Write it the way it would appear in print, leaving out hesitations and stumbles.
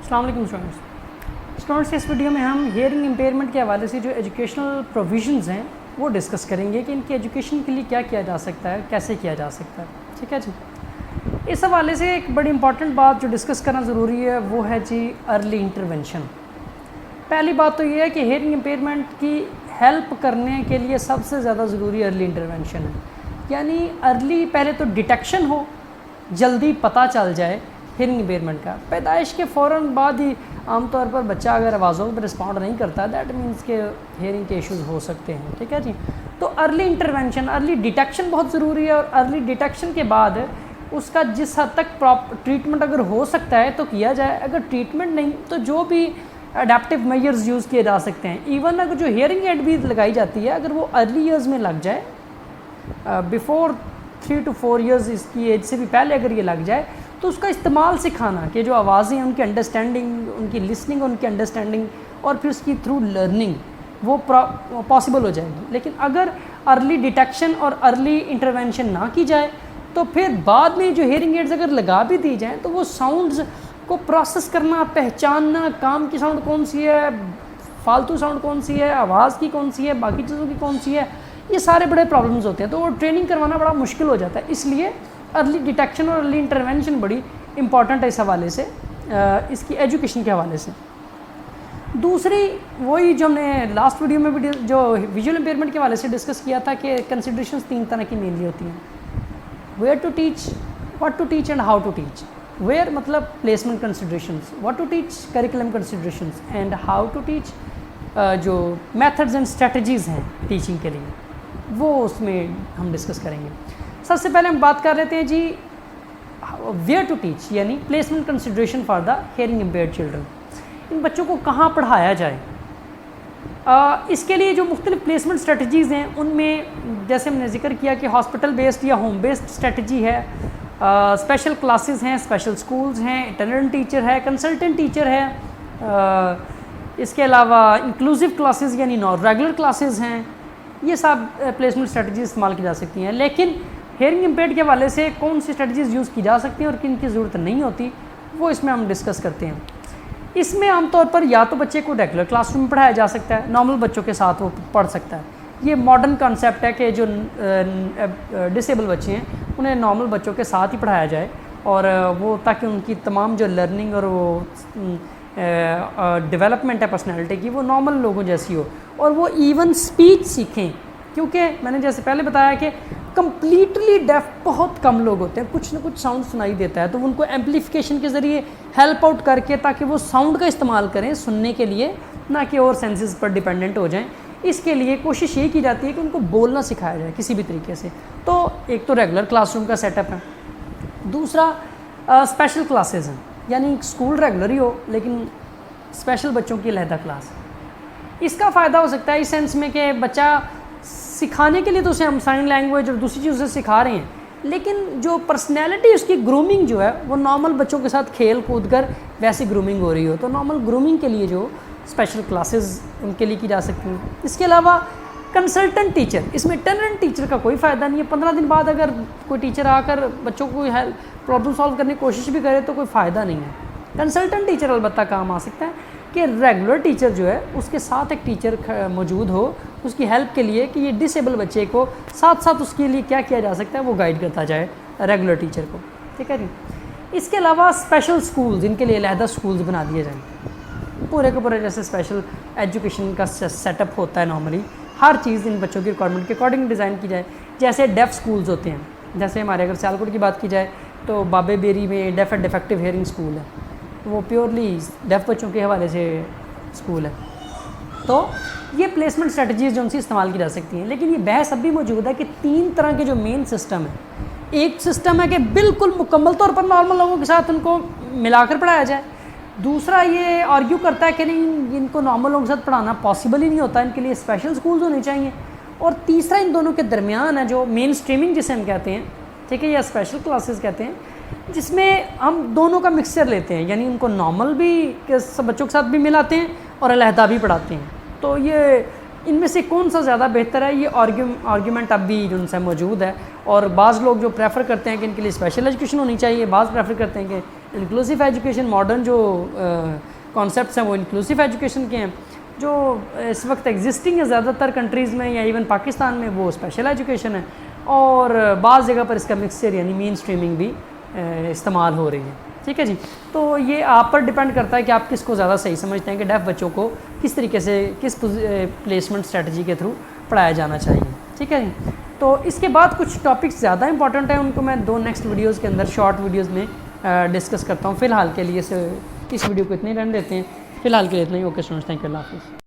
السلام علیکم اسٹوڈنٹس، اس ویڈیو میں ہم ہیئرنگ امپیئرمنٹ کے حوالے سے جو ایجوکیشنل پروویژنز ہیں وہ ڈسکس کریں گے کہ ان کی ایجوکیشن کے لیے کیا کیا جا سکتا ہے، کیسے کیا جا سکتا ہے. ٹھیک ہے جی. اس حوالے سے ایک بڑی امپورٹنٹ بات جو ڈسکس کرنا ضروری ہے وہ ہے جی ارلی انٹرونشن. پہلی بات تو یہ ہے کہ ہیئرنگ امپیئرمنٹ کی ہیلپ کرنے کے لیے سب سے زیادہ ضروری ارلی انٹرونشن ہے. یعنی ارلی پہلے تو ڈیٹیکشن ہو، جلدی پتہ چل جائے ہیئرنگ امپیئرمنٹ کا. پیدائش کے فوراً بعد ہی عام طور پر بچہ اگر آوازوں پر رسپونڈ نہیں کرتا، دیٹ مینس کہ ہیئرنگ کے ایشوز ہو سکتے ہیں. ٹھیک ہے جی. تو ارلی انٹرونشن، ارلی ڈیٹیکشن بہت ضروری ہے، اور ارلی ڈیٹیکشن کے بعد اس کا جس حد تک ٹریٹمنٹ اگر ہو سکتا ہے تو کیا جائے. اگر ٹریٹمنٹ نہیں تو جو بھی اڈیپٹیو میجرز یوز کیے جا سکتے ہیں. ایون اگر جو ہیئرنگ ایڈ بھی لگائی جاتی ہے اگر وہ ارلی ایئرز میں لگ جائے، بیفور 3 to 4 ایئرز اس کی ایج سے بھی پہلے اگر یہ لگ جائے تو اس کا استعمال سکھانا کہ جو آوازیں ہیں ان کی انڈرسٹینڈنگ، ان کی لسننگ، ان کی انڈرسٹینڈنگ اور پھر اس کی تھرو لرننگ وہ پاسبل ہو جائے گی. لیکن اگر ارلی ڈیٹیکشن اور ارلی انٹرونشن نہ کی جائے تو پھر بعد میں جو ہیئرنگ ایڈز اگر لگا بھی دی جائیں تو وہ ساؤنڈز کو پروسیس کرنا، پہچاننا، کام کی ساؤنڈ کون سی ہے، فالتو ساؤنڈ کون سی ہے، آواز کی کون سی ہے، باقی چیزوں کی کون سی ہے، یہ سارے بڑے پرابلمز ہوتے ہیں. تو وہ ٹریننگ کروانا بڑا مشکل ہو جاتا ہے. اس لیے ارلی ڈیٹیکشن اور ارلی انٹرونشن بڑی امپورٹنٹ ہے اس حوالے سے، اس کی ایجوکیشن کے حوالے سے. دوسری وہی جو ہم نے لاسٹ ویڈیو میں بھی جو ویژول امپیئرمنٹ کے حوالے سے ڈسکس کیا تھا کہ کنسیڈریشنز 3 طرح کی مینلی ہوتی ہیں. Where to teach, what to teach and how to teach. Where مطلب placement considerations, what to teach curriculum considerations, and how to teach جو میتھڈز اینڈ اسٹریٹجیز ہیں ٹیچنگ کے لیے وہ اس میں ہم ڈسکس کریں گے. سب سے پہلے ہم بات کر لیتے ہیں جی ویئر ٹو ٹیچ، یعنی placement consideration for the hearing impaired children. ان بچوں کو کہاں پڑھایا جائے. اس کے لیے جو مختلف پلیسمنٹ اسٹریٹجیز ہیں ان میں جیسے ہم نے ذکر کیا کہ ہاسپٹل بیسڈ یا ہوم بیسڈ اسٹریٹجی ہے، اسپیشل کلاسز ہیں، اسپیشل اسکولز ہیں، اٹینڈنٹ ٹیچر ہے، کنسلٹنٹ ٹیچر ہے، اس کے علاوہ انکلوسیو کلاسز یعنی نان ریگولر کلاسز ہیں. یہ سب پلیسمنٹ اسٹریٹجیز استعمال کی جا سکتی ہیں. لیکن ہیئرنگ امپیئرڈ کے حوالے سے کون سی اسٹریٹجیز یوز کی جا سکتی ہیں اور کن کی ضرورت نہیں ہوتی وہ اس میں ہم ڈسکس کرتے ہیں. اس میں عام طور پر یا تو بچے کو ریگولر کلاس روم میں پڑھایا جا سکتا ہے، نارمل بچوں کے ساتھ وہ پڑھ سکتا ہے. یہ ماڈرن کانسیپٹ ہے کہ جو ڈسیبل بچے ہیں انہیں نارمل بچوں کے ساتھ ہی پڑھایا جائے، اور وہ تاکہ ان کی تمام جو لرننگ اور وہ ڈیولپمنٹ ہے پرسنالٹی کی وہ نارمل لوگوں جیسی ہو، اور وہ ایون اسپیچ سیکھیں. کیونکہ میں نے جیسے پہلے بتایا کہ کمپلیٹلی ڈیف بہت کم لوگ ہوتے ہیں، کچھ نہ کچھ ساؤنڈ سنائی دیتا ہے تو ان کو ایمپلیفیکیشن کے ذریعے ہیلپ آؤٹ کر کے تاکہ وہ ساؤنڈ کا استعمال کریں سننے کے لیے، نہ کہ اور سینسز پر ڈیپینڈنٹ ہو جائیں. اس کے لیے کوشش یہ کی جاتی ہے کہ ان کو بولنا سکھایا جائے کسی بھی طریقے سے. تو ایک تو ریگولر کلاس روم کا سیٹ اپ ہے، دوسرا اسپیشل کلاسز ہیں، یعنی اسکول ریگولر ہی ہو لیکن اسپیشل بچوں کی علیحدہ کلاس. اس کا فائدہ ہو سکتا ہے اس سینس میں کہ بچہ سکھانے کے لیے تو اسے ہم سائن لینگویج اور دوسری چیزیں سکھا رہے ہیں، لیکن جو پرسنالٹی اس کی گرومنگ جو ہے وہ نارمل بچوں کے ساتھ کھیل کود کر ویسی گرومنگ ہو رہی ہو. تو نارمل گرومنگ کے لیے جو اسپیشل کلاسز ان کے لیے کی جا سکتی ہیں. اس کے علاوہ کنسلٹنٹ ٹیچر، اس میں اٹینڈنٹ ٹیچر کا کوئی فائدہ نہیں ہے. 15 دن بعد اگر کوئی ٹیچر آ کر بچوں کو پرابلم سالو کرنے کی کوشش بھی کرے تو کوئی فائدہ نہیں ہے. کنسلٹنٹ ٹیچر البتہ کام آ سکتا ہے کہ ریگولر ٹیچر جو ہے اس کے ساتھ ایک ٹیچر موجود ہو اس کی ہیلپ کے لیے کہ یہ ڈسیبل بچے کو ساتھ ساتھ اس کے لیے کیا کیا جا سکتا ہے وہ گائیڈ کرتا جائے ریگولر ٹیچر کو. ٹھیک ہے جی. اس کے علاوہ اسپیشل اسکولز، ان کے لیے علیحدہ اسکولز بنا دیے جائیں پورے کے پورے، جیسے اسپیشل ایجوکیشن کا سیٹ اپ ہوتا ہے نارملی، ہر چیز ان بچوں کی ریکوائرمنٹ کے اکارڈنگ ڈیزائن کی جائے. جیسے ڈیف اسکولز ہوتے ہیں، جیسے ہمارے اگر سیالکوٹ کی بات کی جائے تو بابے بیری میں ڈیف اینڈ ڈیفیکٹیو ہیئرنگ اسکول ہے، وہ پیورلی ڈیف بچوں کے حوالے سے اسکول ہے. تو یہ پلیسمنٹ اسٹریٹجیز جو ان سے استعمال کی جا سکتی ہیں. لیکن یہ بحث اب بھی موجود ہے کہ 3 طرح کے جو مین سسٹم ہیں. ایک سسٹم ہے کہ بالکل مکمل طور پر نارمل لوگوں کے ساتھ ان کو ملا کر پڑھایا جائے. دوسرا یہ آرگیو کرتا ہے کہ نہیں، ان کو نارمل لوگوں کے ساتھ پڑھانا پاسبل ہی نہیں ہوتا، ان کے لیے اسپیشل اسکولز ہونے چاہیے. اور تیسرا ان دونوں کے درمیان ہے جو مین اسٹریمنگ جسے ہم کہتے ہیں، ٹھیک ہے، یا اسپیشل کلاسز کہتے ہیں، جس میں ہم دونوں کا مکسچر لیتے ہیں، یعنی ان کو نارمل بھی بچوں کے ساتھ بھی ملاتے ہیں اور علیحدہ بھی پڑھاتے ہیں. تو یہ ان میں سے کون سا زیادہ بہتر ہے، یہ آرگیومنٹ اب بھی ان سے موجود ہے. اور بعض لوگ جو پریفر کرتے ہیں کہ ان کے لیے اسپیشل ایجوکیشن ہونی چاہیے، بعض پریفر کرتے ہیں کہ انکلوسیو ایجوکیشن ماڈرن جو کانسیپٹس ہیں وہ انکلوسیو ایجوکیشن کے ہیں. جو اس وقت ایگزسٹنگ ہے زیادہ تر کنٹریز میں یا ایون پاکستان میں وہ اسپیشل ایجوکیشن ہے, اور بعض جگہ پر اس کا مکسچر یعنی مین اسٹریمنگ بھی استعمال ہو رہی ہے. ٹھیک ہے جی. تو یہ آپ پر ڈپینڈ کرتا ہے کہ آپ کس کو زیادہ صحیح سمجھتے ہیں کہ ڈیف بچوں کو کس طریقے سے کس پلیسمنٹ اسٹریٹجی کے تھرو پڑھایا جانا چاہیے. ٹھیک ہے جی. تو اس کے بعد کچھ ٹاپکس زیادہ امپورٹنٹ ہیں, ان کو میں 2 نیکسٹ ویڈیوز کے اندر شارٹ ویڈیوز میں ڈسکس کرتا ہوں. فی الحال کے لیے اس ویڈیو کو اتنے ہی رہنے دیتے ہیں. فی الحال کے لیے اتنا ہی. اوکے اسٹوڈنٹس, تھینک یو, اللہ حافظ.